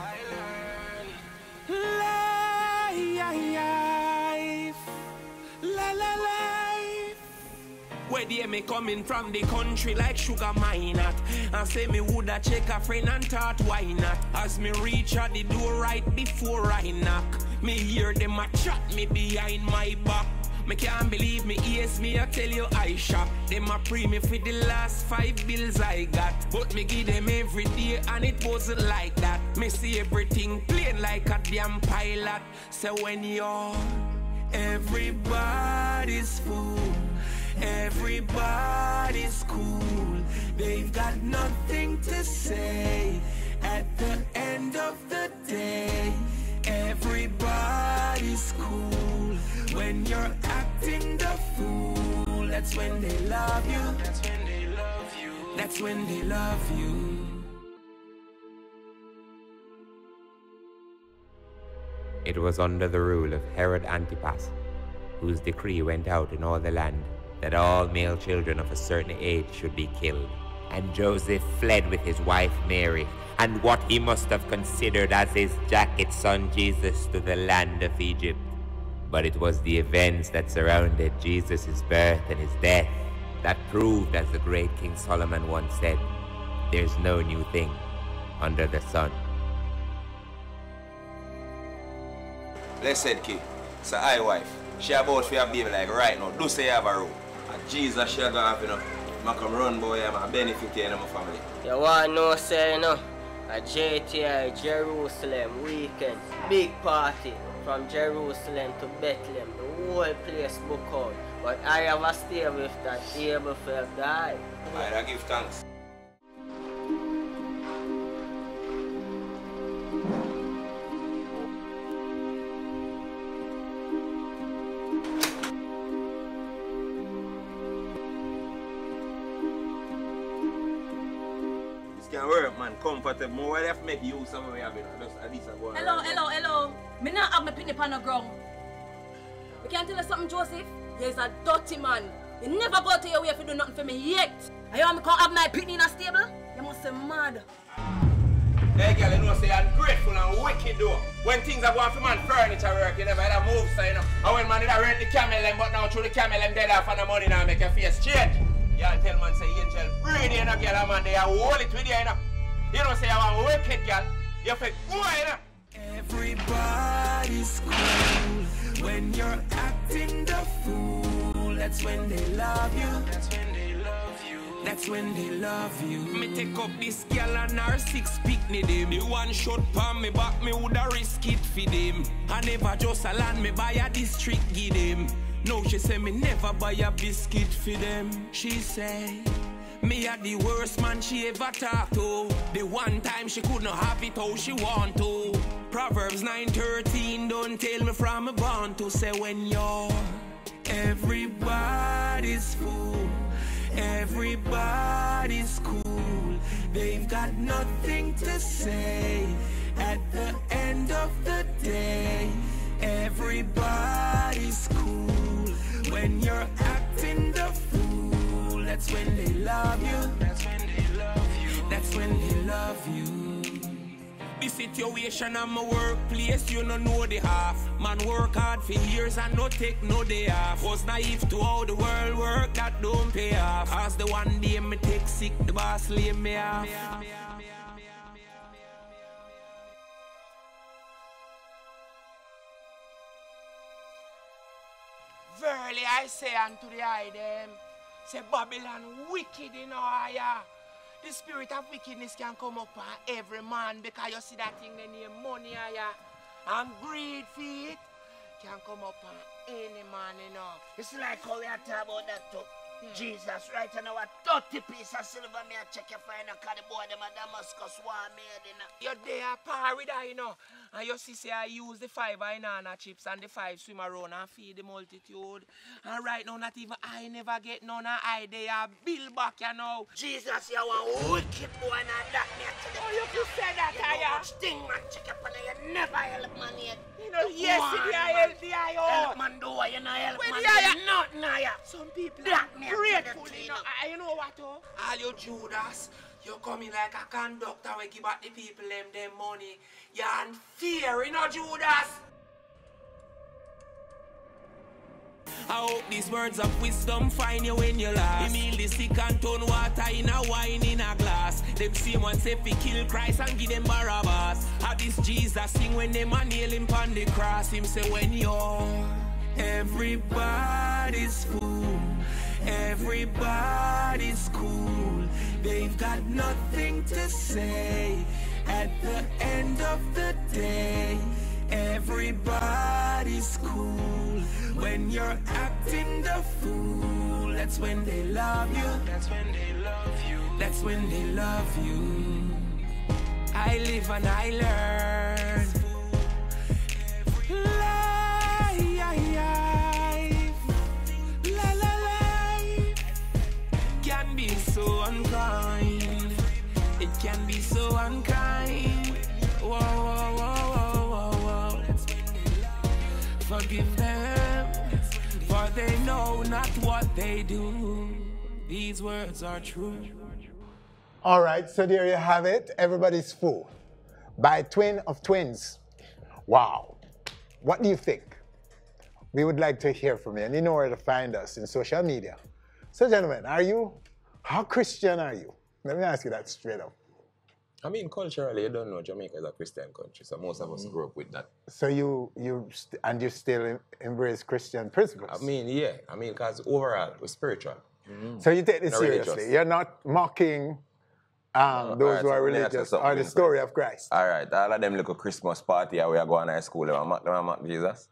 Speaker 4: Life. Where they me coming from the country like sugar mine at. And say me woulda check a friend and thought why not. As me reach at the door right before I knock. Me hear them a chat me behind my back. Me can't believe me ears, me I tell you I shop. Them a pre me for the last 5 bills I got. But me give them every day and it wasn't like that. Me see everything plain like a damn pilot. So when you're everybody's fool, everybody's cool. They've got nothing to say at the end of the day. Everybody's cool when you're acting the fool. That's when they love you. That's when they love you. That's when they love you.
Speaker 17: It was under the rule of Herod Antipas, whose decree went out in all the land that all male children of a certain age should be killed. And Joseph fled with his wife Mary, and what he must have considered as his jacket son Jesus, to the land of Egypt. But it was the events that surrounded Jesus' birth and his death that proved, as the great King Solomon once said, there's no new thing under the sun.
Speaker 18: Blessed kid, it's a wife. She about for your baby like right now. Do say you have a room. And Jesus, she gonna have enough. I come run boy, I'm a benefit here in my family.
Speaker 3: You want to know, say, you know, a JTI Jerusalem weekend, big party from Jerusalem to Bethlehem. The whole place book out. But I have a stay with that table for God.
Speaker 18: I give thanks. Can work, man. Comfortable. More I have to make use of what we have. Just at least I go on.
Speaker 19: Hello. Me not have my penny on the ground. You can't tell us something, Joseph? You're a dirty man. You never go to your way if you do nothing for me yet. And you want me to have my penny in a stable? You must be mad.
Speaker 18: Hey, girl, you know, say you're ungrateful and wicked, though. When things are going for man furniture work, you never had a move, so you know. And when man did I rent the camel, but now through the camel, dead off and the money now make your face change. Y'all tell man say angel breathe, you know, girl, man, they are hold it with you, you know. You don't say you want wicked, girl. You feel go, you know.
Speaker 4: Everybody's cool when you're acting the fool. That's when they love you. That's when they love you. That's when they love you. Me take up this girl and her 6 picnic them. The one shot pan me back, me woulda risk it for them. I never just a land me buy a district give them. No, she say me never buy a biscuit for them. She say me a the worst man she ever talked to. The one time she could not have it how she want to. Proverbs 9:13 don't tell me from a born to say when you're everybody's fool, everybody's cool. They've got nothing to say at the end of the day. Everybody's cool when you're acting the fool. That's when they love you. That's when they love you. That's when they love you. The situation at my workplace, you don't know the half. Man work hard for years and no take no day off. Was naive to how the world work, that don't pay off. As the one day me take sick, the boss lay me off.
Speaker 3: Verily I say unto the eye them, say Babylon wicked in our. The spirit of wickedness can come up on every man because you see that thing they name money and greed for it can come up on any man, you know. It's like how we are talking about that too. Jesus, right now, a 30 piece of silver, me a check your fine and call the boy them a Damascus war made, you know. You're there, parry that, you know. And you see, I use the 5 banana chips and the 5 swim around and feed the multitude. And right now, not even I never get none of I they are bill back, you know. Jesus, you are a wicked boy and that me a tell you. Oh, you could say that, you know much thing, man, check your fine, you never help man yet. You know, yes, if you help the I help man do, you know, help man do nothing, yeah. Some people that me grateful, you know. You know what, oh? All you Judas, you coming like a conductor when give back the people them money. You're in fear, you know, Judas.
Speaker 4: I hope these words of wisdom find you when you last. They meal the sick and turn water in a wine in a glass. Them same ones say fi kill Christ and give them Barabbas. How this Jesus sing when them a nail him on the cross. Him say when you're everybody's fool, everybody's cool. They've got nothing to say at the end of the day. Everybody's cool when you're acting the fool. That's when they love you. That's when they love you. That's when they love you. I live and I learn. Life, la la life. forgive them, for they know not what they do. These words are true.
Speaker 1: All right, so there you have it. Everybody's Fool by Twin of Twins. Wow. What do you think? We would like to hear from you, and you know where to find us in social media. So, gentlemen, how Christian are you? Let me ask you that straight up.
Speaker 18: I mean, culturally, you don't know Jamaica is a Christian country, so most of us grew up with that.
Speaker 1: So you still embrace Christian principles?
Speaker 18: I mean, yeah. I mean, because overall, we're spiritual.
Speaker 1: So you take this
Speaker 18: Not
Speaker 1: seriously.
Speaker 18: religious.
Speaker 1: You're not mocking those who are religious or the story of Christ.
Speaker 18: All right, all of them little Christmas party we are going to school, they mock Jesus.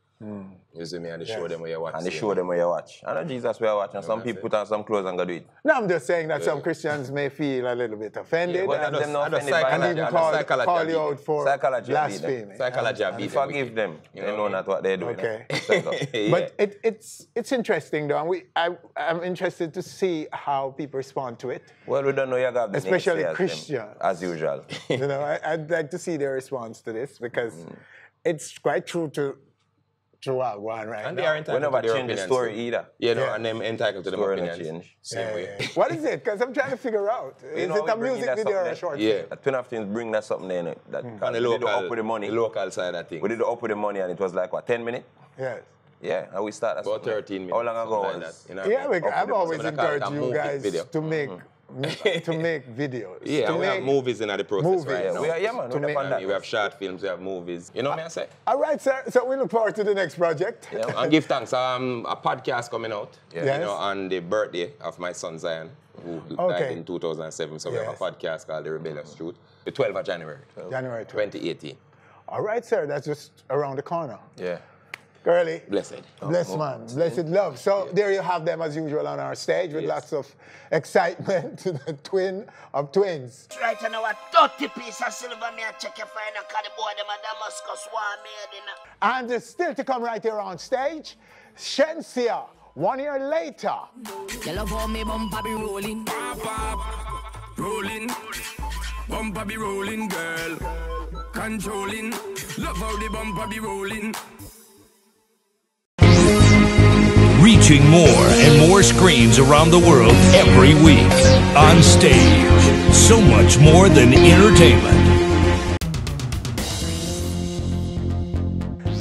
Speaker 18: You see me, and they show them where you watch. And they show them where you watch. I know Jesus where you watch, and some people put on some clothes and go do it.
Speaker 1: No, I'm just saying that some Christians may feel a little bit offended
Speaker 18: and
Speaker 1: even call you out for blasphemy.
Speaker 18: Psychology. Forgive them. They know not what they're doing.
Speaker 1: Okay. But it's interesting though, and I'm interested to see how people respond to it.
Speaker 18: Well, we don't know you got the
Speaker 1: especially Christians.
Speaker 18: As usual.
Speaker 1: You know, I'd like to see their response to this because it's quite true to one right
Speaker 18: and
Speaker 1: now.
Speaker 18: They are entitled to their opinions. The story either. Yeah, no, and them entitled to their opinions.
Speaker 1: Same way. What is it? Because I'm trying to figure out. Is it a music video or a short film?
Speaker 18: Yeah, Twin of Twins bring that something in it. That and the local, up with the money. The local side of things. We did the up with the money and it was like, what, 10 minutes?
Speaker 1: Yes.
Speaker 18: Yeah, and we started about 13 minutes. How long ago was that?
Speaker 1: You know, yeah, I've always encouraged you guys to make videos.
Speaker 18: Yeah, we have movies in the process right now.
Speaker 1: We
Speaker 18: have short films, we have movies. You know what I say?
Speaker 1: All right, sir. So we look forward to the next project.
Speaker 18: Yeah, and give thanks. A podcast coming out.
Speaker 1: Yes.
Speaker 18: You know, on the birthday of my son Zion, who died in 2007. So we have a podcast called The Rebellious Truth. The 12th of January.
Speaker 1: January
Speaker 18: 2018.
Speaker 1: All right, sir. That's just around the corner.
Speaker 18: Yeah.
Speaker 1: Girlie.
Speaker 18: Blessed.
Speaker 1: Blessed man. Blessed love. So there you have them as usual on our stage with lots of excitement to the Twin of Twins.
Speaker 3: Right now, a 30 piece of silver, me I check if I know the boy them a Damascus war made in.
Speaker 1: And still to come right here on stage, Shenseea, 1 year later.
Speaker 4: You love how me bumper be rolling. Rolling. Bumper be rolling, girl. Controlling. Love how the bumper be rolling.
Speaker 5: Reaching more and more screens around the world every week. On stage, so much more than entertainment.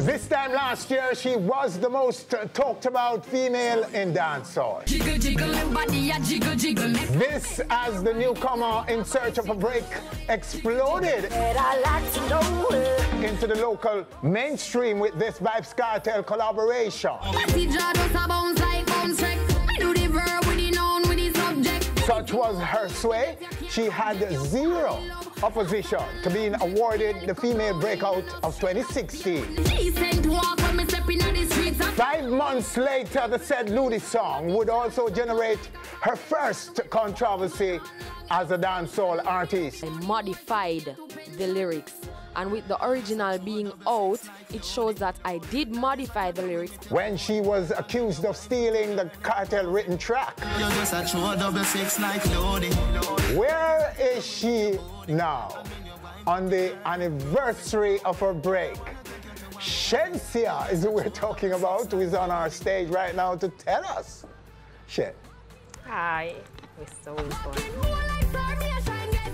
Speaker 1: This time last year, she was the most talked about female in dancehall.
Speaker 4: Jiggle, jiggle, body, jiggle, jiggle.
Speaker 1: This, as the newcomer in search of a break, exploded into the local mainstream with this Vibes Kartel collaboration. Such was her sway, she had zero opposition to being awarded the Female Breakout of 2016. 5 months later, the said Ludi song would also generate her first controversy as a dancehall artist.
Speaker 20: I modified the lyrics, and with the original being out, it shows that I did modify the lyrics.
Speaker 1: When she was accused of stealing the Kartel written track. Where is she now? On the anniversary of her break. Shenseea is who we're talking about, who is on our stage right now to tell us. Shen.
Speaker 20: Hi, it's so fun.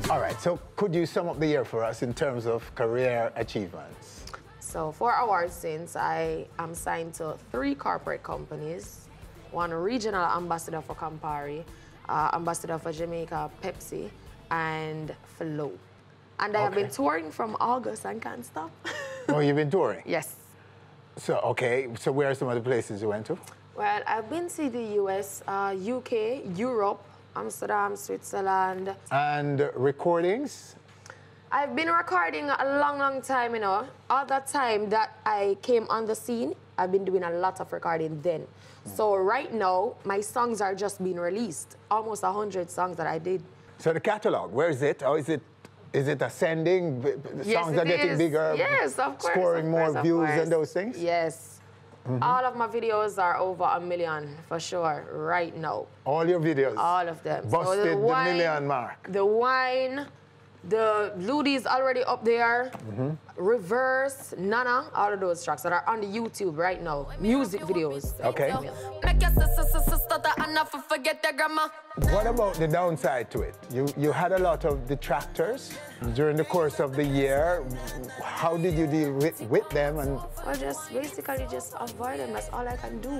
Speaker 1: All right, so could you sum up the year for us in terms of career achievements?
Speaker 20: So for awards since, I am signed to 3 corporate companies, 1 regional ambassador for Campari, ambassador for Jamaica, Pepsi, and Flow. And I have been touring from August and can't stop.
Speaker 1: Oh, you've been touring?
Speaker 20: Yes.
Speaker 1: So, okay, so where are some of the places you went to?
Speaker 20: Well, I've been to the US, UK, Europe, Amsterdam, Switzerland.
Speaker 1: And recordings?
Speaker 20: I've been recording a long, long time, you know. All that time that I came on the scene, I've been doing a lot of recording then. So right now, my songs are just being released. Almost 100 songs that I did.
Speaker 1: So the catalog, where is it? Or is it ascending?
Speaker 20: Yes,
Speaker 1: songs are getting bigger?
Speaker 20: Yes, of course.
Speaker 1: Scoring more views and those things?
Speaker 20: Yes. All of my videos are over 1 million for sure right now.
Speaker 1: All your videos?
Speaker 20: All of them.
Speaker 1: Busted the million mark.
Speaker 20: The Wine, The Ludi's already up there. Reverse, Nana, all of those tracks that are on the YouTube right now. Music videos.
Speaker 1: Okay. What about the downside to it? You had a lot of detractors during the course of the year. How did you deal with them? And
Speaker 20: Well, just basically just avoid them. That's all I can do.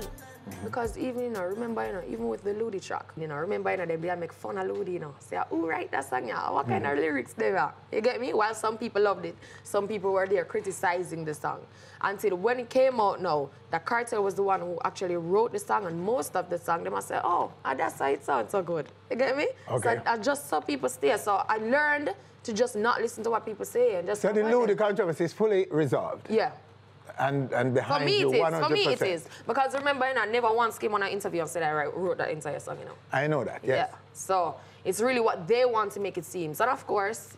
Speaker 20: Because even, remember, even with the Ludi track, remember, they make fun of Ludi, Say, who write that song, What kind of lyrics they are? You get me? While some people loved it, some people were there criticizing the song. Until when it came out now, the Kartel was the one who actually wrote the song, and most of the song, they must say, oh, that's why it sounds so good. You get me?
Speaker 1: Okay.
Speaker 20: So I just saw people stay. So I learned to just not listen to what people say. And just
Speaker 1: so the Ludi controversy is fully resolved?
Speaker 20: Yeah.
Speaker 1: And behind
Speaker 20: for me
Speaker 1: you, 100%.
Speaker 20: For me it is. Because remember, I never once came on an interview and said I wrote that entire song,
Speaker 1: I know that, yes.
Speaker 20: Yeah. So it's really what they want to make it seem. So of course,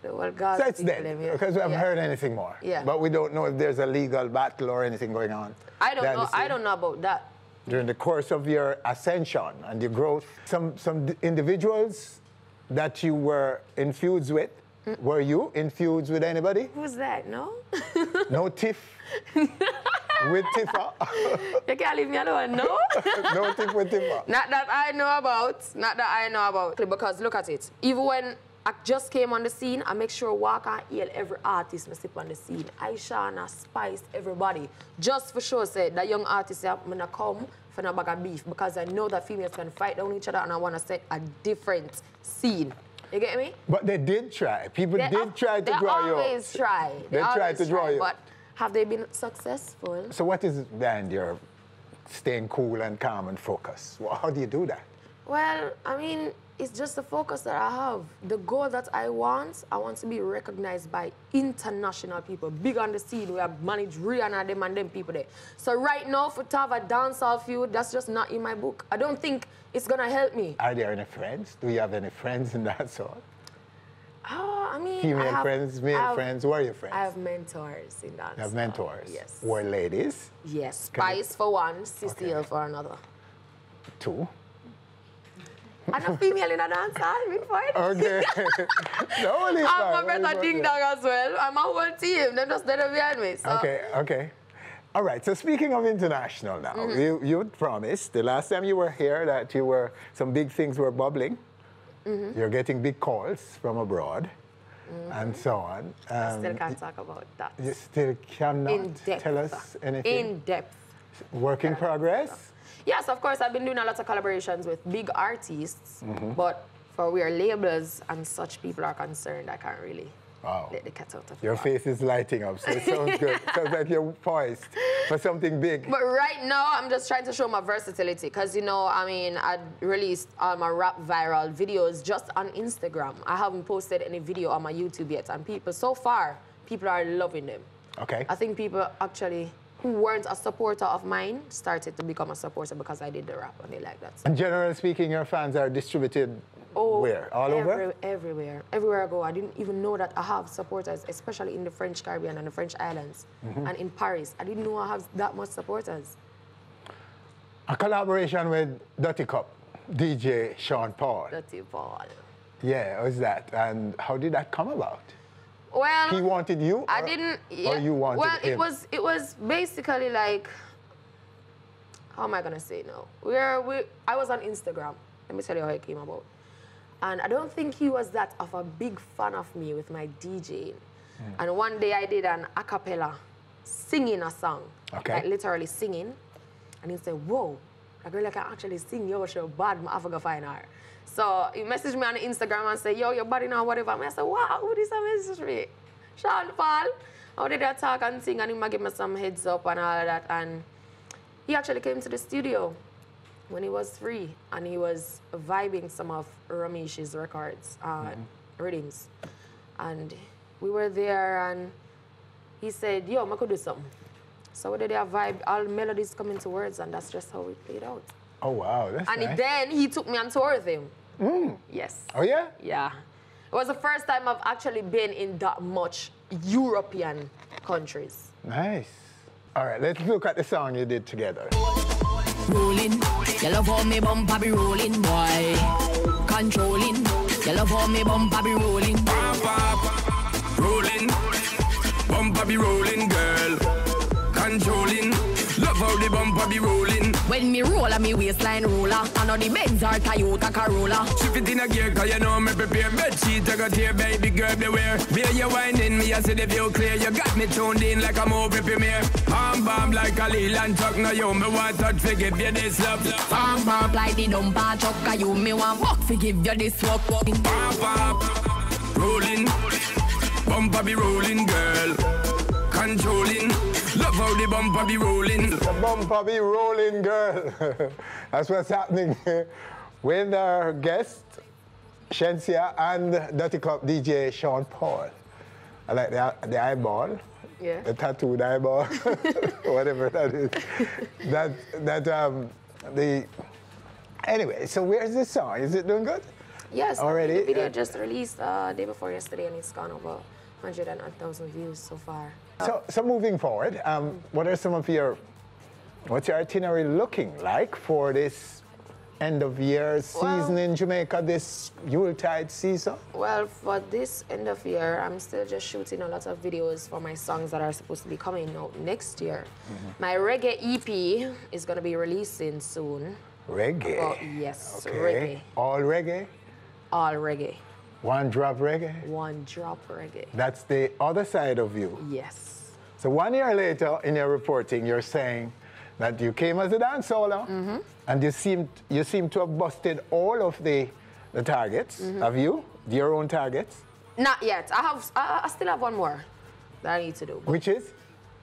Speaker 20: well, God.
Speaker 1: So it's dead, because we haven't heard anything more.
Speaker 20: Yeah.
Speaker 1: But we don't know if there's a legal battle or anything going on.
Speaker 20: I don't know. I don't know about that.
Speaker 1: During the course of your ascension and your growth, some individuals that you were infused with, were you infused with anybody?
Speaker 20: Who's that? No?
Speaker 1: No tiff? With Tiffa?
Speaker 20: You can't leave me alone, no?
Speaker 1: No tiff with Tiffa?
Speaker 20: Not that I know about. Not that I know about. Because look at it. Even when I just came on the scene, I make sure walk and hail every artist I step on the scene. Aishana, Spice, everybody. Just for sure said that young artists I'm gonna come for a bag of beef because I know that females can fight down each other and I want to set a different scene. You get me?
Speaker 1: But they did try. People did try to draw you.
Speaker 20: They always try.
Speaker 1: They tried to draw you.
Speaker 20: But have they been successful?
Speaker 1: So what is behind your staying cool and calm and focused? Well, how do you do that?
Speaker 20: Well, I mean, it's just the focus that I have. The goal that I want to be recognized by international people. Big on the scene, we have managed Rihanna, them and them people there. So right now, for to have a dancehall feud, that's just not in my book. I don't think it's gonna help me.
Speaker 1: Are there any friends? Do you have any friends in that sort?
Speaker 20: I mean,
Speaker 1: female friends, male friends, who are your friends?
Speaker 20: I have mentors in that.
Speaker 1: You have mentors?
Speaker 20: Yes.
Speaker 1: Who are ladies?
Speaker 20: Yes, Spice for one, C.E.O for another.
Speaker 1: Two?
Speaker 20: I'm a female in a dance hall, big fight.
Speaker 1: Okay.
Speaker 20: I'm a better ding dong as well. I'm a whole team. They're just there behind me. So.
Speaker 1: Okay. All right, so speaking of international now, you promised the last time you were here that some big things were bubbling. You're getting big calls from abroad and so on.
Speaker 20: I still can't talk about that.
Speaker 1: You still cannot tell us anything?
Speaker 20: In depth.
Speaker 1: Work in progress?
Speaker 20: Yes, of course, I've been doing a lot of collaborations with big artists, but for where labels and such people are concerned, I can't really let the cat out of the
Speaker 1: Your
Speaker 20: bag.
Speaker 1: face is lighting up, so it sounds good. Sounds like you're poised for something big.
Speaker 20: But right now, I'm just trying to show my versatility, because, I mean, I released all my rap viral videos just on Instagram. I haven't posted any video on my YouTube yet, and so far, people are loving them.
Speaker 1: Okay.
Speaker 20: I think people actually who weren't a supporter of mine started to become a supporter because I did the rap, and they like that.
Speaker 1: And generally speaking, your fans are distributed where? All over?
Speaker 20: Everywhere. Everywhere I go. I didn't even know that I have supporters, especially in the French Caribbean and the French islands. And in Paris. I didn't know I have that much supporters.
Speaker 1: A collaboration with Dirty Cup, DJ Sean Paul.
Speaker 20: Dirty Paul.
Speaker 1: Yeah, how's that? And how did that come about?
Speaker 20: Well,
Speaker 1: he wanted you?
Speaker 20: I didn't. Yeah,
Speaker 1: or you wanted him?
Speaker 20: Well, it was basically like, how am I gonna say now? I was on Instagram. Let me tell you how it came about. And I don't think he was that of a big fan of me with my DJing. And one day I did an a cappella singing a song.
Speaker 1: Okay.
Speaker 20: Like literally singing. And he said, whoa, a girl can actually sing, yo, she bad, I forgot find her. So he messaged me on Instagram and said, yo, your body now, whatever. And I said, wow, who this message me? Sean Paul. How did I talk and sing? And he might give me some heads up and all of that. And he actually came to the studio when he was free, and he was vibing some of Ramesh's records, rhythms. And we were there, and he said, yo, I could do something. So we did a vibe, all melodies come into words, and that's just how we played out.
Speaker 1: Oh, wow, that's nice.
Speaker 20: And then he took me on tour with him. Yes.
Speaker 1: Oh, yeah?
Speaker 20: Yeah. It was the first time I've actually been in that much European countries.
Speaker 1: Nice. All right, let's look at the song you did together.
Speaker 21: Rolling, you love how me bumper be rolling, boy. Controlling, You love how me bumper be rolling.
Speaker 4: Rolling, bumper be rolling, girl. Controlling, love how the bumper be rolling.
Speaker 21: When me roll a me waistline roller, I know the Benz or Toyota Corolla.
Speaker 4: Shift it in a gear, cause you know me prepare. Bed sheet, I got here, baby girl, beware. Where you winding me, I see the view clear. You got me tuned in like a movie premiere. Arm bomb like a Leland truck, now you me want touch, forgive you this love.
Speaker 21: Arm bomb like the dumper truck, cause you me want buck, forgive you this walk.
Speaker 4: Rolling, bumper be rolling, girl. Controlling, love how the bumper be rolling.
Speaker 1: The bumper be rolling, girl. That's what's happening with our guest, Shenseea, and Dirty Club DJ Sean Paul. I like the eyeball.
Speaker 20: Yeah.
Speaker 1: The tattooed eyeball, whatever that is. Anyway, so where's this song? Is it doing good?
Speaker 20: Yes,
Speaker 1: already.
Speaker 20: The video just released day before yesterday, and it's gone over 100,000 views so far.
Speaker 1: So moving forward, what are some of what's your itinerary looking like for this end of year season in Jamaica, this Yuletide season?
Speaker 20: Well, for this end of year, I'm still just shooting a lot of videos for my songs that are supposed to be coming out next year. My reggae EP is going to be releasing soon.
Speaker 1: Reggae?
Speaker 20: Yes,
Speaker 1: okay.
Speaker 20: reggae.
Speaker 1: All reggae?
Speaker 20: All reggae.
Speaker 1: One drop reggae?
Speaker 20: One drop reggae.
Speaker 1: That's the other side of you?
Speaker 20: Yes.
Speaker 1: So 1 year later in your reporting, you're saying that you came as a dancehaller, and you seem to have busted all of the targets. Have you? Your own targets?
Speaker 20: Not yet. I still have one more that I need to do.
Speaker 1: Which is?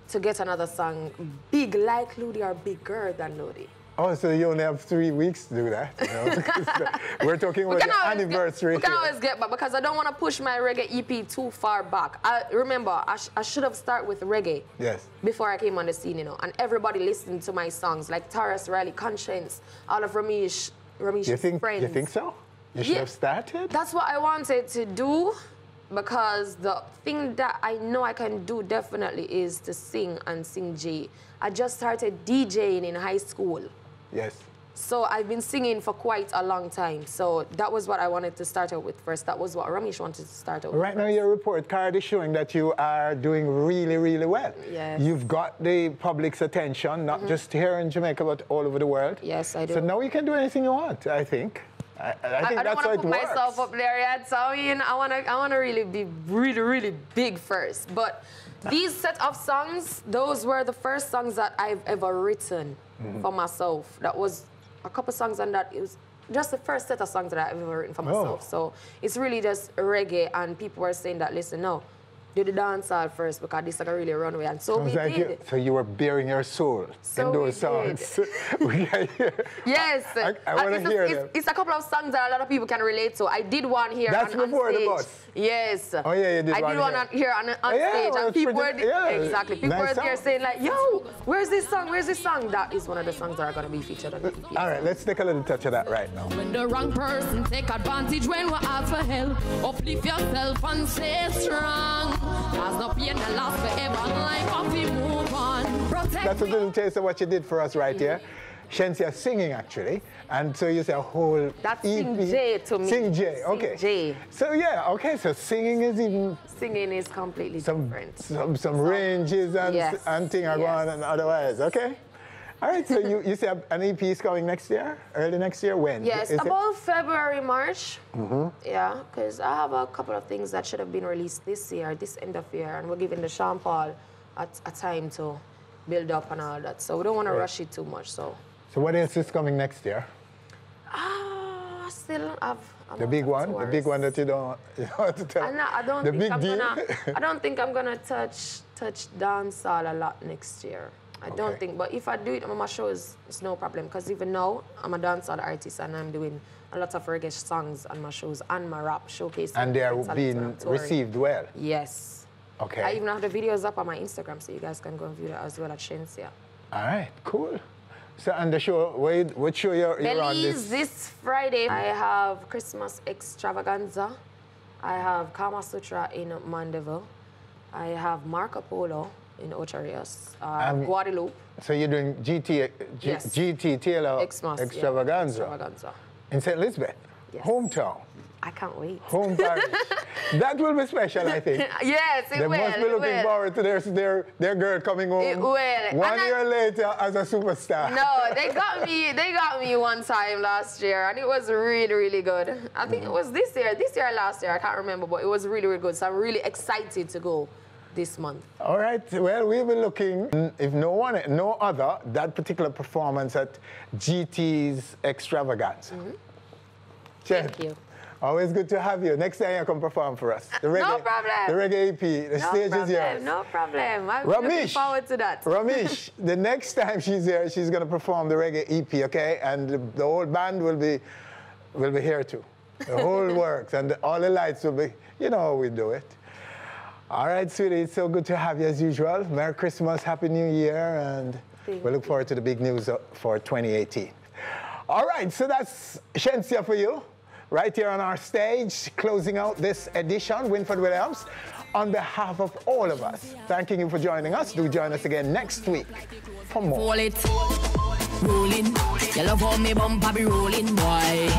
Speaker 20: To get another song big like Ludi or bigger than Ludi.
Speaker 1: Oh, so you only have 3 weeks to do that? You know? We're talking about the anniversary.
Speaker 20: We can always get back, because I don't want to push my reggae EP too far back. Remember, I should have started with reggae.
Speaker 1: Yes.
Speaker 20: Before I came on the scene, you know, and everybody listened to my songs, like Taras Riley, Conscience, all of Ramish's friends.
Speaker 1: You think so? You should have started?
Speaker 20: That's what I wanted to do, because the thing that I know I can do definitely is to sing and sing J. I just started DJing in high school.
Speaker 1: Yes.
Speaker 20: So I've been singing for quite a long time. So that was what I wanted to start out with first. That was what Ramesh wanted to start out with.
Speaker 1: Right now, your report card is showing that you are doing really, really well.
Speaker 20: Yes.
Speaker 1: You've got the public's attention, not just here in Jamaica, but all over the world.
Speaker 20: Yes, I do.
Speaker 1: So now you can do anything you want, I think. I think
Speaker 20: I don't
Speaker 1: that's how
Speaker 20: want
Speaker 1: it
Speaker 20: to put
Speaker 1: works.
Speaker 20: myself up there yet. So I mean, I want to really be really big first. But these set of songs, those were the first songs that I've ever written for myself. That was a couple songs, and that it was just the first set of songs that I've ever written for myself. So it's really just reggae, and people were saying that, listen, no, do the dancehall first, because this is a really runway, and so we did.
Speaker 1: So you were bearing your soul in those songs.
Speaker 20: Yes.
Speaker 1: I want to hear them.
Speaker 20: It's a couple of songs that a lot of people can relate to. I did one here
Speaker 1: That's
Speaker 20: on
Speaker 1: before
Speaker 20: stage.
Speaker 1: the bus.
Speaker 20: Yes.
Speaker 1: Oh yeah, you did
Speaker 20: I did one here on stage, and people were exactly. People were there saying like, "Yo, where's this song? Where's this song?" That is one of the songs that are gonna be featured on the EP.
Speaker 1: All right, let's take a little touch of that right now.
Speaker 21: When the wrong person take advantage when we're out for hell, uplift yourself and stay strong. Cause no pain that lasts forever, life of you move on. Protect.
Speaker 1: That's a little taste of what you did for us right here. Shenseea singing, actually. And so you say a whole
Speaker 20: That's
Speaker 1: EP.
Speaker 20: Sing J to me.
Speaker 1: Sing J, okay.
Speaker 20: Sing J.
Speaker 1: So yeah, okay, so singing is even...
Speaker 20: Singing is completely different.
Speaker 1: Some ranges and thing are going on otherwise, okay? All right, so you say an EP is coming next year? Early next year? When?
Speaker 20: Yes,
Speaker 1: is
Speaker 20: about February, March.
Speaker 1: Mm-hmm.
Speaker 20: Yeah, because I have a couple of things that should have been released this year, this end of year, and we're giving the Sean Paul a time to build up and all that. So we don't want to rush it too much, so...
Speaker 1: So what else is coming next year?
Speaker 20: Still have
Speaker 1: the big one? The big one that you don't want to tell?
Speaker 20: I don't think I'm gonna touch dancehall a lot next year. I don't think, but if I do it on my shows, it's no problem, because even now, I'm a dancehall artist and I'm doing a lot of reggae songs on my shows and my rap showcase.
Speaker 1: And they are being received well?
Speaker 20: Yes.
Speaker 1: Okay.
Speaker 20: I even have the videos up on my Instagram, so you guys can go and view that as well at Shenseea.
Speaker 1: All right, cool. So, and the show, what show you're on
Speaker 20: this Friday, I have Christmas Extravaganza. I have Kama Sutra in Mandeville. I have Marco Polo in Ocho Rios, Guadeloupe.
Speaker 1: So you're doing GT Taylor
Speaker 20: Xmas,
Speaker 1: Extravaganza.
Speaker 20: Extravaganza
Speaker 1: In St. Elizabeth,
Speaker 20: yes.
Speaker 1: hometown.
Speaker 20: I can't wait.
Speaker 1: Home parish. That will be special, I think.
Speaker 20: Yes, it will.
Speaker 1: They must be looking forward to their girl coming home.
Speaker 20: It will.
Speaker 1: 1 year later as a superstar.
Speaker 20: No, they got me one time last year, and it was really, really good. I think it was this year or last year, I can't remember, but it was really, really good. So I'm really excited to go this month.
Speaker 1: All right, well, we'll be looking, if no other, that particular performance at GT's Extravaganza.
Speaker 20: Thank you.
Speaker 1: Always good to have you. Next time you come perform for us. The reggae,
Speaker 20: no problem.
Speaker 1: The reggae EP. The stage is yours.
Speaker 20: No problem. I'm looking forward to that.
Speaker 1: Ramesh, the next time she's here, she's going to perform the reggae EP, okay? And the whole band will be here too. The whole works and all the lights will be, you know how we do it. All right, sweetie, it's so good to have you as usual. Merry Christmas, Happy New Year, and we look forward to the big news for 2018. All right, so that's Shenseea for you. Right here on our stage, closing out this edition, Winford Williams. On behalf of all of us, thanking you for joining us. Do join us again next week for more.
Speaker 21: Roll it, rolling. You love how me bumper be rolling, boy.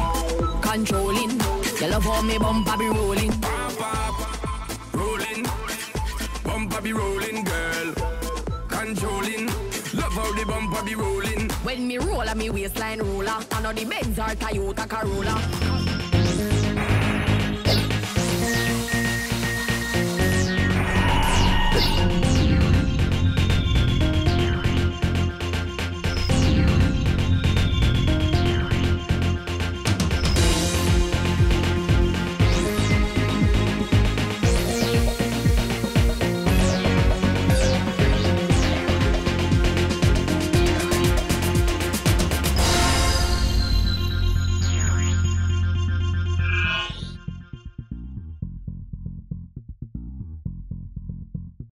Speaker 21: Controlling. You love how me bumper be rolling.
Speaker 4: Rolling, bumper be rolling, girl. Controlling. Love how the bumper be rolling.
Speaker 21: When me roll, me waistline roller. I know the Benz or Toyota Corolla.